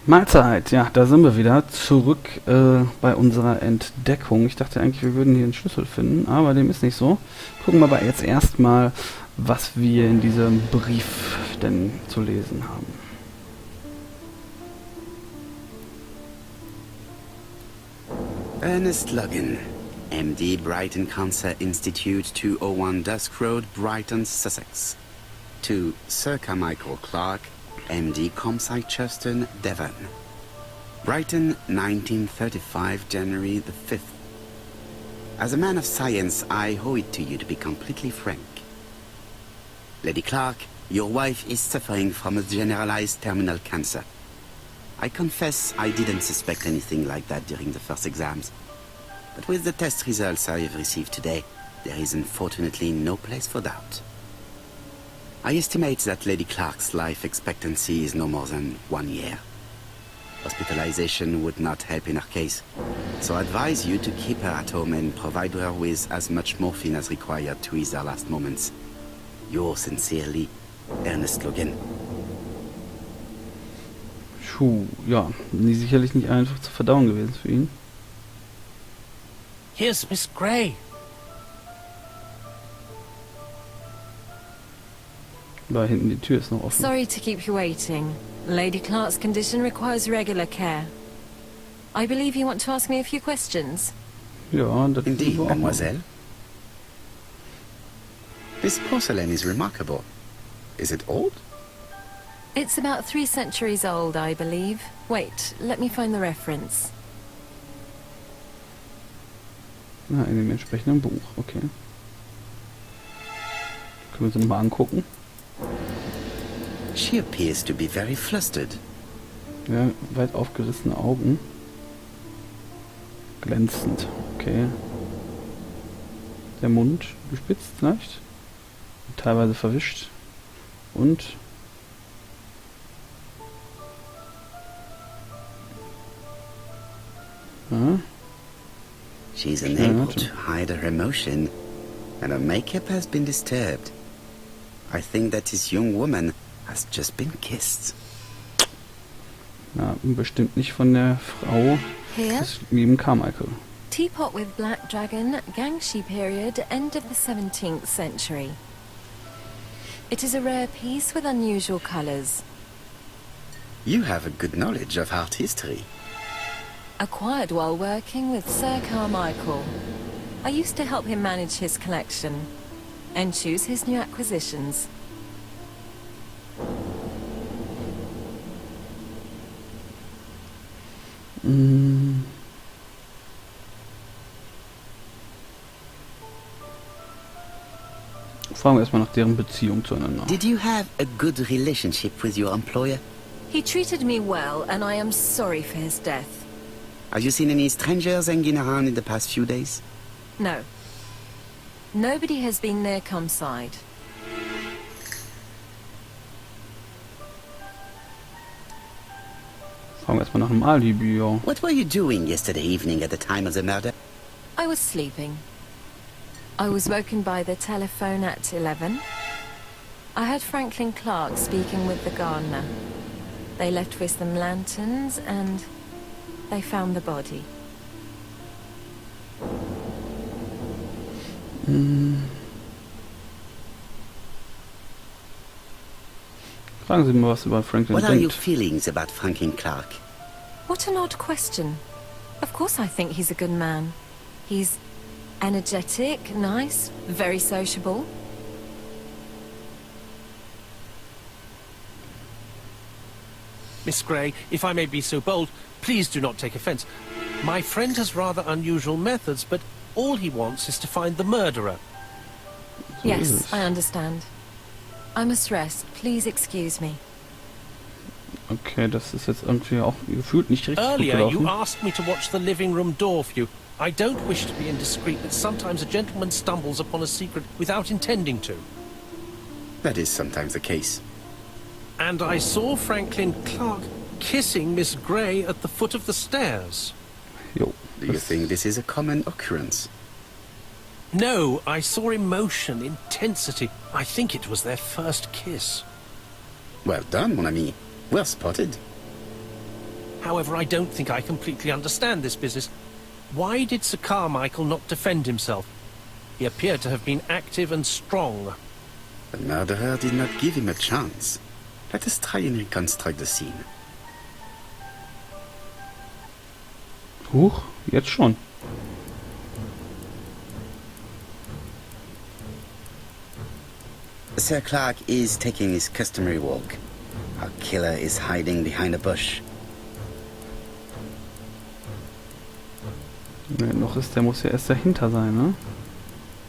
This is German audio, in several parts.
Mahlzeit, ja, da sind wir wieder zurück bei unserer Entdeckung. Ich dachte eigentlich, wir würden hier einen Schlüssel finden, aber dem ist nicht so. Gucken wir aber jetzt erstmal, was wir in diesem Brief denn zu lesen haben. Ernest Logan, MD, Brighton Cancer Institute, 201 Dusk Road, Brighton, Sussex. To Sir Carmichael Clark, MD, Comsite Churchton, Devon. Brighton, 1935, January the 5th. As a man of science, I owe it to you to be completely frank. Lady Clark, your wife is suffering from a generalized terminal cancer. I confess I didn't suspect anything like that during the first exams. But with the test results I have received today, there is unfortunately no place for doubt. I estimate that Lady Clark's life expectancy is no more than 1 year. Hospitalization would not help in her case, so I advise you to keep her at home and provide her with as much morphine as required to ease her last moments. Yours sincerely, Ernest Logan. Puh, ja, die sicherlich nicht einfach zu verdauen gewesen für ihn. Here's Miss Grey. Da hinten die Tür ist noch offen. Sorry to keep you waiting. Lady Clark's condition requires regular care. I believe you want to ask me a few questions. Ja, das Indeed, war auch mademoiselle. This porcelain is remarkable. Is it old? It's about 3 centuries old, I believe. Wait, let me find the reference. Na, in dem entsprechenden Buch, okay. Können wir uns mal angucken. She appears to be very flustered. Ja, weit aufgerissene Augen. Glänzend, okay. Der Mund gespitzt leicht. Teilweise verwischt. Und ja. She's unable to hide her emotion, and her makeup has been disturbed. I think that this young woman has just been kissed. Na, bestimmt nicht von der Frau Here? des lieben Carmichael. Teapot with black dragon, Gangshi period, end of the 17th century. It is a rare piece with unusual colours. You have a good knowledge of art history. Acquired while working with Sir Carmichael. I used to help him manage his collection and choose his new acquisitions. Fragen wir erstmal nach deren Beziehung zueinander. Did you have a good relationship with your employer? He treated me well, and I am sorry for his death. Have you seen any strangers hanging around in the past few days? No. Nobody has been near Kumside. Fragen wir erstmal nach einem Alibi, ja. What were you doing yesterday evening at the time of the murder? I was sleeping. I was woken by the telephone at 11. I heard Franklin Clark speaking with the gardener. They left with some lanterns and they found the body. Fragen Sie mal was über Franklin What are your denkt. feelings about Franklin Clark? What an odd question. Of course I think he's a good man. He's energetic, nice, very sociable. Miss Grey, if I may be so bold, please do not take offence. My friend has rather unusual methods, but all he wants is to find the murderer. Yes, I understand. I must rest. Please excuse me. Okay, das ist jetzt irgendwie auch gefühlt nicht richtig gut Earlier, you gelaufen. asked me to watch the living room door for you. I don't wish to be indiscreet, but sometimes a gentleman stumbles upon a secret without intending to. That is sometimes the case. And I saw Franklin Clark kissing Miss Grey at the foot of the stairs. Jo. Do you think this is a common occurrence? No, I saw emotion, intensity. I think it was their first kiss. Well done, mon ami. Well spotted. However, I don't think I completely understand this business. Why did Sir Carmichael not defend himself? He appeared to have been active and strong. The murderer did not give him a chance. Let us try and reconstruct the scene. Huch, jetzt schon. Sir Clark is taking his customary walk. Our killer is hiding behind a bush. Nee, noch ist, der muss ja erst dahinter sein, ne?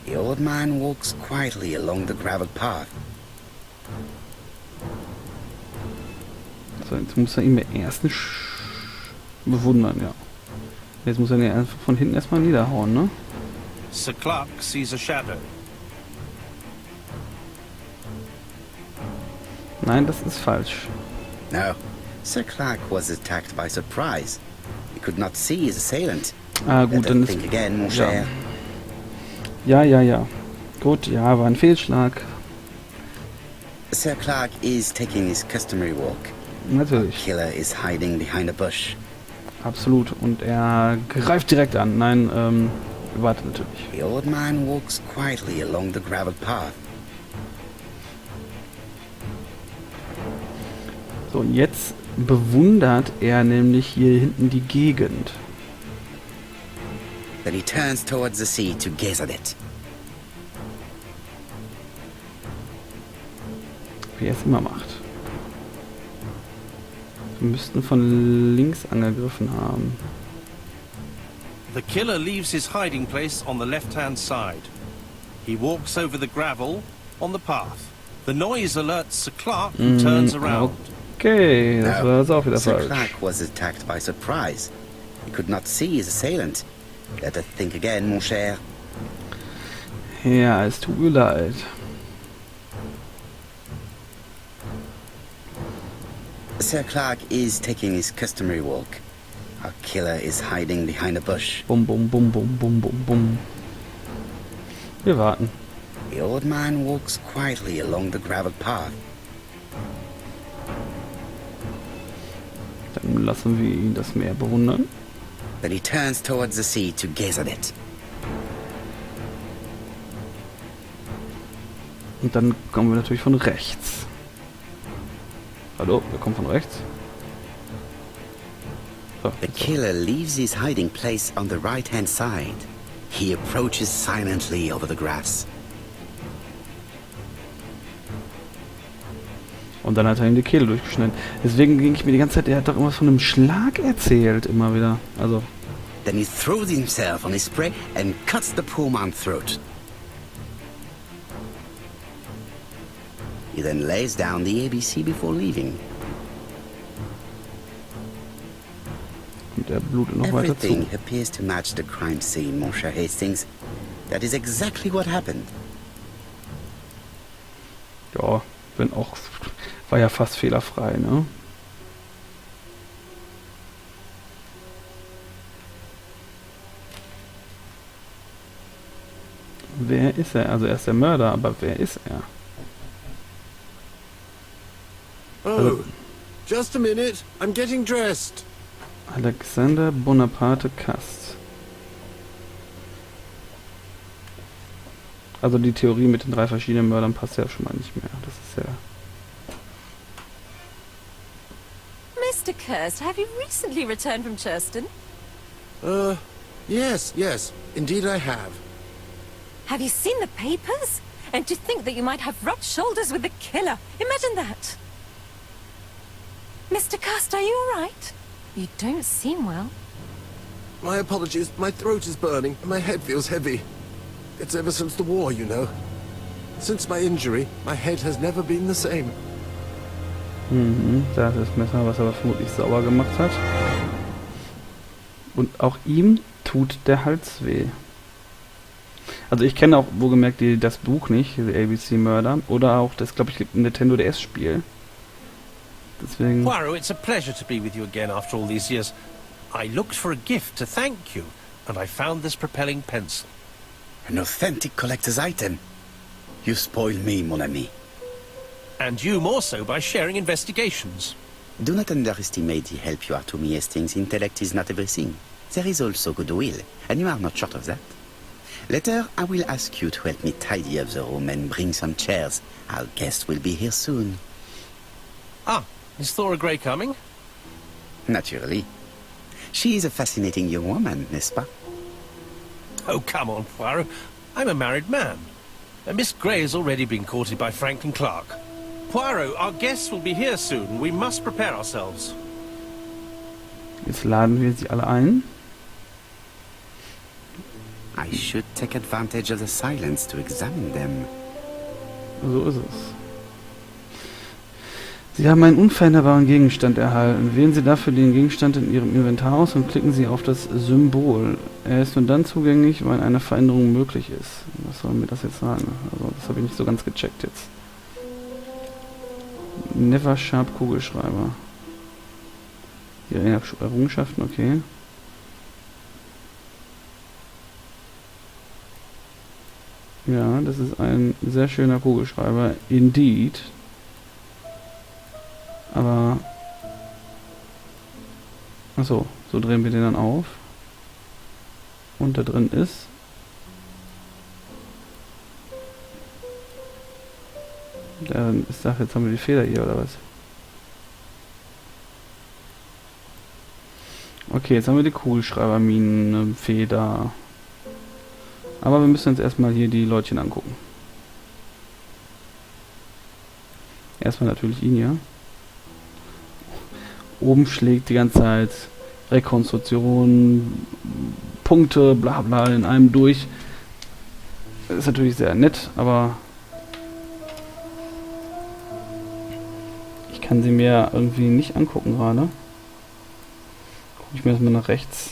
The old man walks quietly along the gravel path. So, jetzt muss er ihn erst nicht bewundern, ja. Jetzt muss er ihn einfach von hinten erstmal niederhauen, ne? Sir Clark sees a shadow. Nein, das ist falsch. No, Sir Clark was attacked by surprise. He could not see his assailant. Ah, gut, dann ist... Think again, mon cher. Ja. Gut, ja, war ein Fehlschlag. Sir Clark is taking his customary walk. Natürlich. Killer is hiding behind a bush. Absolut. Und er greift direkt an. Nein, wartet natürlich. The old man walks quietly along the gravel path. So, und jetzt bewundert er nämlich hier hinten die Gegend. Then he turns towards the sea to gaze at it. Wie er es immer macht. Wir müssten von links angegriffen haben. The killer leaves his hiding place on the left-hand side. He walks over the gravel on the path. The noise alerts Sir Clark who turns around. Okay, das war jetzt auch wieder Sir falsch. Clark was attacked by surprise. He could not see his assailant. Let us think again, mon cher. Ja, es tut mir leid. Sir Clark is taking his customary walk. Our killer is hiding behind a bush. Bum, bum, bum, bum, bum, bum, bum. Wir warten. The old man walks quietly along the gravel path. Dann lassen wir ihn das Meer bewundern. Then he turns towards the sea to gaze at it. Und dann kommen wir natürlich von rechts. Hallo, wir kommen von rechts. So, The killer leaves his hiding place on the right-hand side. He approaches silently over the grass. Und dann hat er ihm die Kehle durchgeschnitten. Deswegen ging ich mir die ganze Zeit, er hat doch irgendwas von einem Schlag erzählt, immer wieder. Also. Then he throws himself on his prey and cuts the poor man's throat. He then lays down the ABC before leaving. Und er blutet noch weiter zu. Everything appears to match the crime scene, mon cher Hastings. That is exactly what happened. Ja, wenn auch, war ja fast fehlerfrei, ne? Wer ist er? Also er ist der Mörder, aber wer ist er? Oh, just a minute. I'm getting dressed. Alexander Bonaparte Kast. Also die Theorie mit den 3 verschiedenen Mördern passt ja schon mal nicht mehr. Das ist ja... Mr. Kirst, have you recently returned from Churston? Yes, indeed I have. Have you seen the papers? And to think that you might have rubbed shoulders with the killer. Imagine that. Mr. Kirst, are you all right? You don't seem well. My apologies. My throat is burning and my head feels heavy. It's ever since the war, you know. Since my injury, my head has never been the same. Da ist das Messer, was er vermutlich sauber gemacht hat. Und auch ihm tut der Hals weh. Also ich kenne auch, wohlgemerkt, das Buch nicht, die ABC Mörder. Oder auch das, glaube ich, ein Nintendo DS-Spiel. Deswegen... Poirot, it's a pleasure to be with you again after all these years. I looked for a gift to thank you, and I found this propelling pencil. An authentic collector's item. You spoil me, mon ami. And you more so by sharing investigations. Do not underestimate the help you are to me, Hastings. Intellect is not everything. There is also goodwill, and you are not short of that. Later, I will ask you to help me tidy up the room and bring some chairs. Our guest will be here soon. Ah, is Thora Grey coming? Naturally. She is a fascinating young woman, n'est-ce pas? Oh, come on, Poirot. I'm a married man. And Miss Grey has already been courted by Franklin Clark. Poirot, our guests will be here soon. We must prepare ourselves. Jetzt laden wir sie alle ein. I should take advantage of the silence to examine them. So ist es. Sie haben einen unveränderbaren Gegenstand erhalten. Wählen Sie dafür den Gegenstand in Ihrem Inventar aus und klicken Sie auf das Symbol. Er ist nur dann zugänglich, wenn eine Veränderung möglich ist. Was soll mir das jetzt sagen? Also, das habe ich nicht so ganz gecheckt jetzt. Never Sharp Kugelschreiber. Die Errungenschaften, okay. Ja, das ist ein sehr schöner Kugelschreiber. Indeed. Aber... Achso, so drehen wir den dann auf. Und da drin ist... Dann ist das, jetzt haben wir die Feder hier, oder was? Okay, jetzt haben wir die Kugelschreiberminenfeder. Aber wir müssen uns erstmal hier die Leutchen angucken. Erstmal natürlich ihn, ja. Oben schlägt die ganze Zeit Rekonstruktion, Punkte, bla bla in einem durch. Das ist natürlich sehr nett, aber ich kann sie mir irgendwie nicht angucken gerade. Gucke ich mir erstmal nach rechts.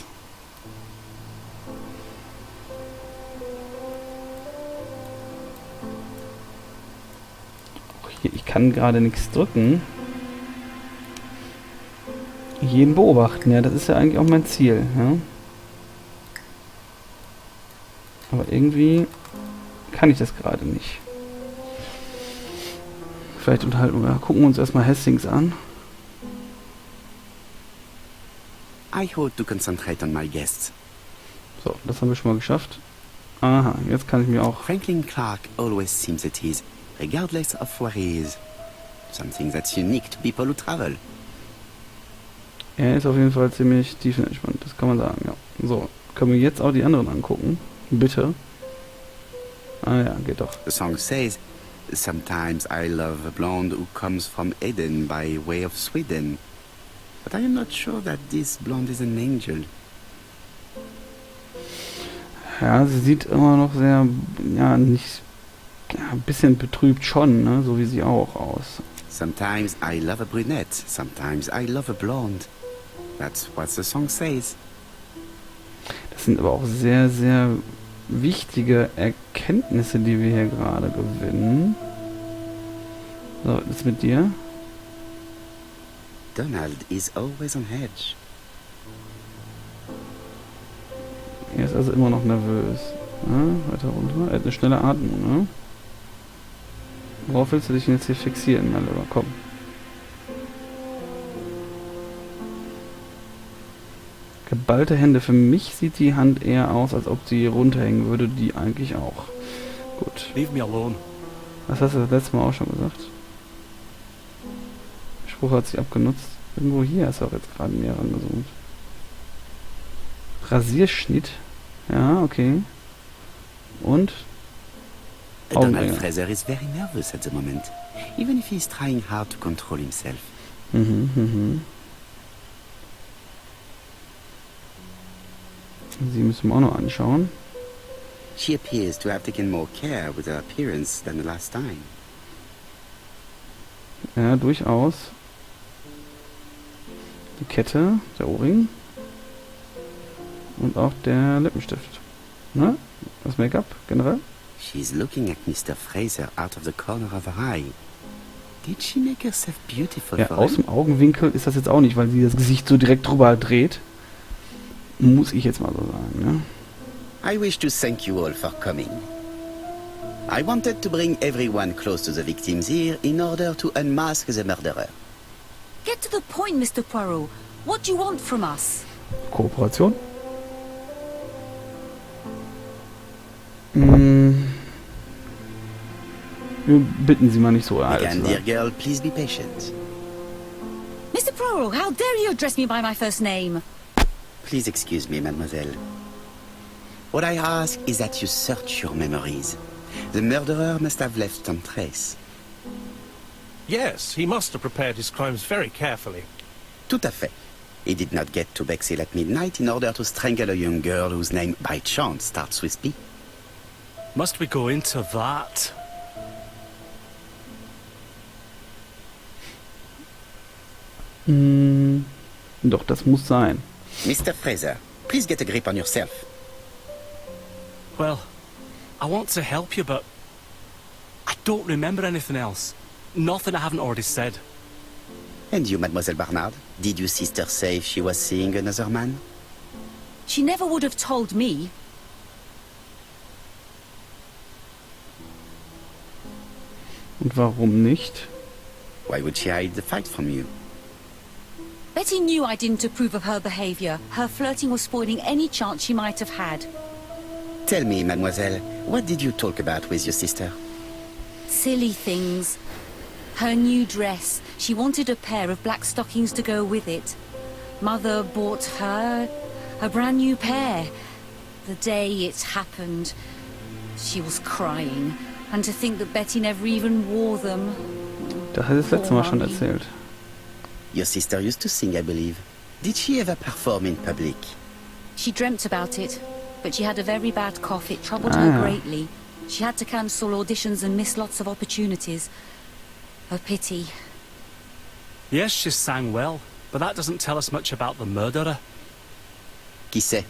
Ich kann gerade nichts drücken. Jeden beobachten, ja, das ist ja eigentlich auch mein Ziel, ja. Aber irgendwie kann ich das gerade nicht. Vielleicht gucken wir uns erstmal Hastings an. I hope to concentrate on my guests. So, das haben wir schon mal geschafft. Aha, jetzt kann ich mir auch... Franklin Clark always seems at ease, regardless of where he is. Something that's unique to people who travel. Er ist auf jeden Fall ziemlich tiefenentspannt, das kann man sagen, ja. So, können wir jetzt auch die anderen angucken? Bitte. Ah ja, geht doch. The song says, sometimes I love a blonde who comes from Eden by way of Sweden. But I am not sure that this blonde is an angel. Ja, sie sieht immer noch sehr, ja, nicht, ja, ein bisschen betrübt schon, ne, so wie sie auch aus. Sometimes I love a brunette, sometimes I love a blonde. That's what the song says. Das sind aber auch sehr, sehr wichtige Erkenntnisse, die wir hier gerade gewinnen. So, was ist mit dir? Donald is always on edge. Er ist also immer noch nervös. Ja, weiter runter. Er hat eine schnelle Atmung, ne? Worauf willst du dich denn jetzt hier fixieren, mein Lieber? Komm. Geballte Hände. Für mich sieht die Hand eher aus, als ob sie runterhängen würde. Die eigentlich auch. Gut. Leave me alone. Das hast du das letzte Mal auch schon gesagt. Der Spruch hat sich abgenutzt. Irgendwo hier ist er auch jetzt gerade näher rangezoomt. Rasierschnitt. Ja, okay. Und? Donald Fraser is very nervous at the moment, even if he's trying hard to control himself. Sie müssen wir auch noch anschauen. She appears to have taken more care with her appearance than the last time. Ja, durchaus. Die Kette, der Ohrring. Und auch der Lippenstift. Ne? Das Make-up generell. She's looking at Mr. Fraser out of the corner of her eye. Did she make herself beautiful Ja, for aus him? dem Augenwinkel ist das jetzt auch nicht, weil sie das Gesicht so direkt drüber dreht. Muss ich jetzt mal so sagen, ne? I wish to thank you all for coming. I wanted to bring everyone close to the victims here in order to unmask the murderer. Get to the point, Mr. Poirot. What do you want from us? Kooperation? Wir bitten Sie mal nicht so alt Again, zu dear sein. girl, please be patient. Mr. Poirot, how dare you address me by my first name? Please excuse me, mademoiselle. What I ask is that you search your memories. The murderer must have left some trace. Yes, he must have prepared his crimes very carefully. Tout à fait. He did not get to Bexhill at midnight in order to strangle a young girl whose name by chance starts with P. Must we go into that? Doch, das muss sein. Mr. Fraser, please get a grip on yourself. Well, I want to help you, but I don't remember anything else. Nothing I haven't already said. And you, Mademoiselle Barnard, did your sister say she was seeing another man? She never would have told me. Und warum nicht? Why would she hide the fact from you? Betty knew I didn't approve of her behavior. Her flirting was spoiling any chance she might have had. Tell me, mademoiselle, what did you talk about with your sister? Silly things. Her new dress. She wanted a pair of black stockings to go with it. Mother bought her a brand new pair. The day it happened, she was crying. And to think that Betty never even wore them. Das hat das letzte Mal schon erzählt. Your sister used to sing, I believe. Did she ever perform in public? She dreamt about it, but she had a very bad cough. It troubled her greatly. She had to cancel auditions and miss lots of opportunities. A pity. Yes, she sang well, but that doesn't tell us much about the murderer. Qui sait?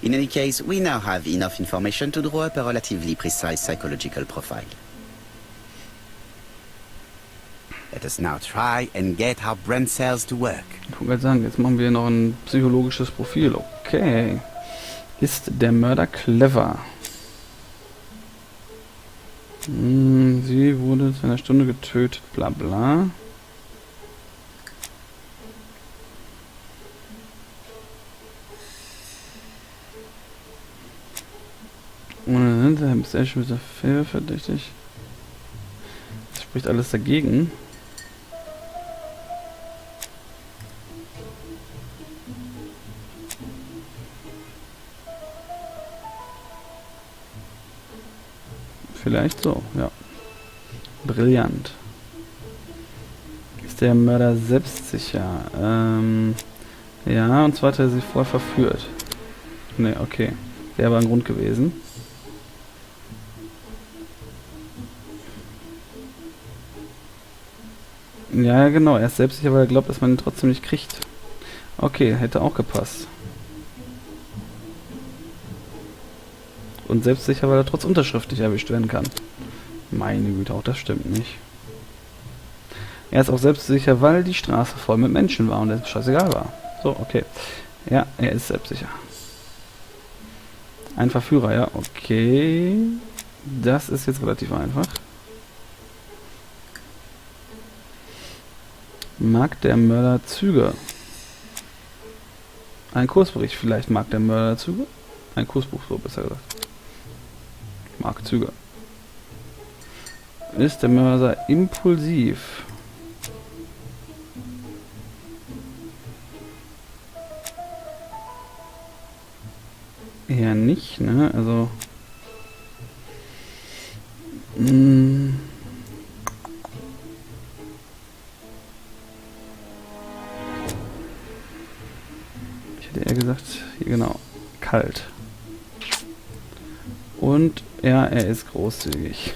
In any case, we now have enough information to draw up a relatively precise psychological profile. Let us now try and get our brain cells to work. Ich wollte gerade sagen, jetzt machen wir noch ein psychologisches Profil. Okay. Ist der Mörder clever? Sie wurde zu einer Stunde getötet, bla bla. Und ist echt mit der verdächtig. Das spricht alles dagegen. Vielleicht so, ja. Brillant. Ist der Mörder selbstsicher? Ja, und zwar hat er sie vorher verführt. Ne, okay. Wäre aber ein Grund gewesen. Ja, genau. Er ist selbstsicher, weil er glaubt, dass man ihn trotzdem nicht kriegt. Okay, hätte auch gepasst. Und selbstsicher, weil er trotz Unterschrift nicht erwischt werden kann. Meine Güte, auch das stimmt nicht. Er ist auch selbstsicher, weil die Straße voll mit Menschen war und es scheißegal war. So, okay. Ja, er ist selbstsicher. Ein Verführer, ja, okay. Das ist jetzt relativ einfach. Mag der Mörder Züge? Ein Kursbericht, vielleicht mag der Mörder Züge? Ein Kursbuch, so besser gesagt. Mag Züge. Ist der Mörder impulsiv? Eher nicht, ne? Also... Ich hätte eher gesagt, hier genau, kalt. Und ja, er ist großzügig.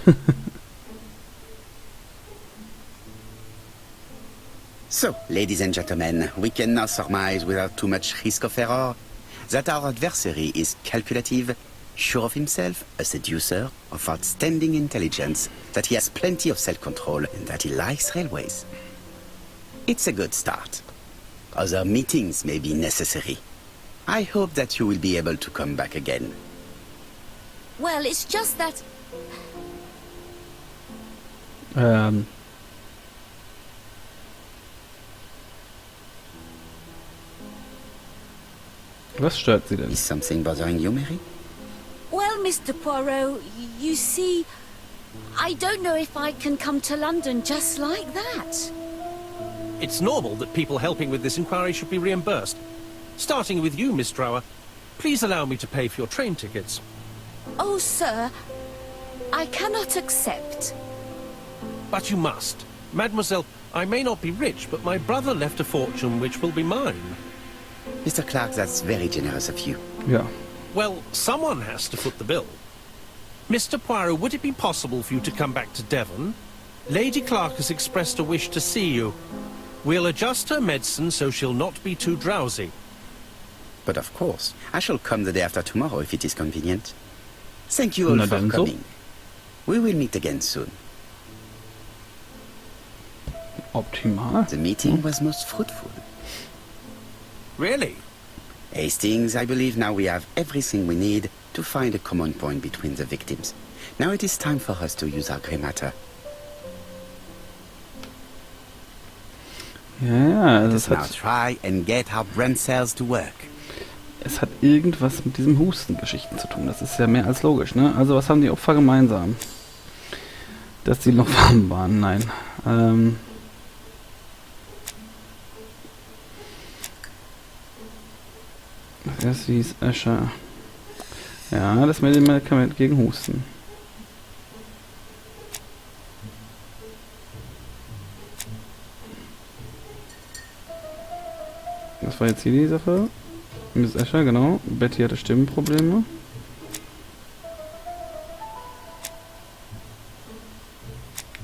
So, ladies and gentlemen, we can now surmise without too much risk of error that our adversary is calculative, sure of himself, a seducer, of outstanding intelligence, that he has plenty of self-control, and that he likes railways. It's a good start. Other meetings may be necessary. I hope that you will be able to come back again. Well, it's just that... Was stört sie denn? Is something bothering you, Mary? Well, Mr. Poirot, you see, I don't know if I can come to London just like that. It's normal that people helping with this inquiry should be reimbursed. Starting with you, Miss Drower. Please allow me to pay for your train tickets. Oh, sir, I cannot accept. But you must. Mademoiselle, I may not be rich, but my brother left a fortune which will be mine. Mr. Clark, that's very generous of you. Ja. Well, someone has to foot the bill. Mr. Poirot, would it be possible for you to come back to Devon? Lady Clark has expressed a wish to see you. We'll adjust her medicine so she'll not be too drowsy. But of course, I shall come the day after tomorrow if it is convenient. Thank you all Na for dann so. coming. We will meet again soon. Optimal. The meeting was most fruitful. Really? Hastings, I believe now we have everything we need to find a common point between the victims. Now it is time for us to use our grey matter. Ja, also Let es us now hat, try and get our brain cells to work. es hat irgendwas mit diesem Hustengeschichten zu tun. Das ist ja mehr als logisch, ne? Also was haben die Opfer gemeinsam? Dass die noch warm waren? Nein. Das hieß Escher. Ja, das mit dem Medikament gegen Husten. Das war jetzt hier die Sache. Miss Escher, genau. Betty hatte Stimmenprobleme.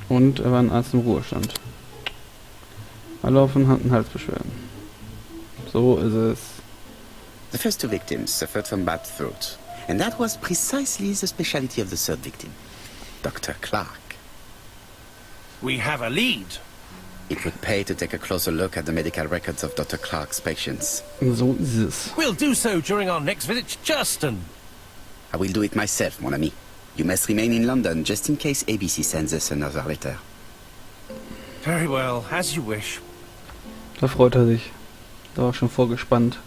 Und er war ein Arzt im Ruhestand. Alle auf und Halsbeschwerden. So ist es. The first two victims suffered from bad throat, and that was precisely the specialty of the third victim, Dr. Clark. We have a lead. It would pay to take a closer look at the medical records of Dr. Clark's patients. So ist es. We'll do so during our next visit to Churston. I will do it myself, mon ami. You must remain in London just in case ABC sends us another letter. Very well, as you wish. Da freut er sich. Da war schon vorgespannt,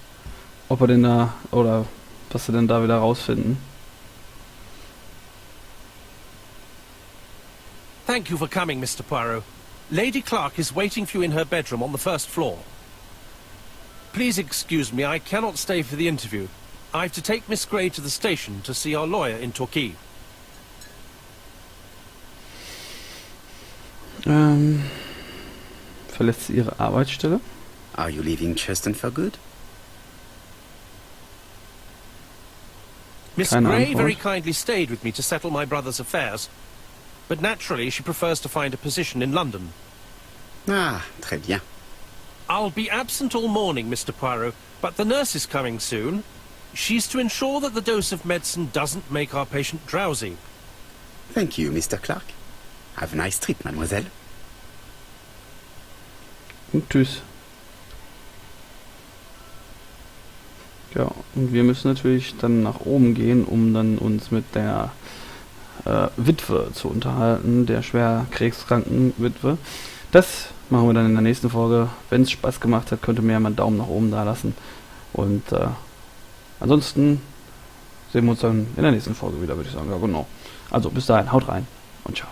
ob er denn da, oder was sie denn da wieder rausfinden. Thank you for coming, Mr. Poirot. Lady Clark is waiting for you in her bedroom on the first floor. Please excuse me, I cannot stay for the interview. I have to take Miss Grey to the station to see our lawyer in Torquay. Verlässt sie ihre Arbeitsstelle? Are you leaving Churston for good? Miss Keine Grey Antwort. very kindly stayed with me to settle my brother's affairs. But naturally, she prefers to find a position in London. Ah, très bien. I'll be absent all morning, Mr. Poirot, but the nurse is coming soon. She's to ensure that the dose of medicine doesn't make our patient drowsy. Thank you, Mr. Clark. Have a nice trip, mademoiselle. Und tschüss. Ja, und wir müssen natürlich dann nach oben gehen, um dann uns mit der Witwe zu unterhalten, der schwer krebskranken Witwe. Das machen wir dann in der nächsten Folge. Wenn es Spaß gemacht hat, könnt ihr mir ja mal einen Daumen nach oben da lassen. Und ansonsten sehen wir uns dann in der nächsten Folge wieder, würde ich sagen. Ja, genau. Also bis dahin, haut rein und ciao.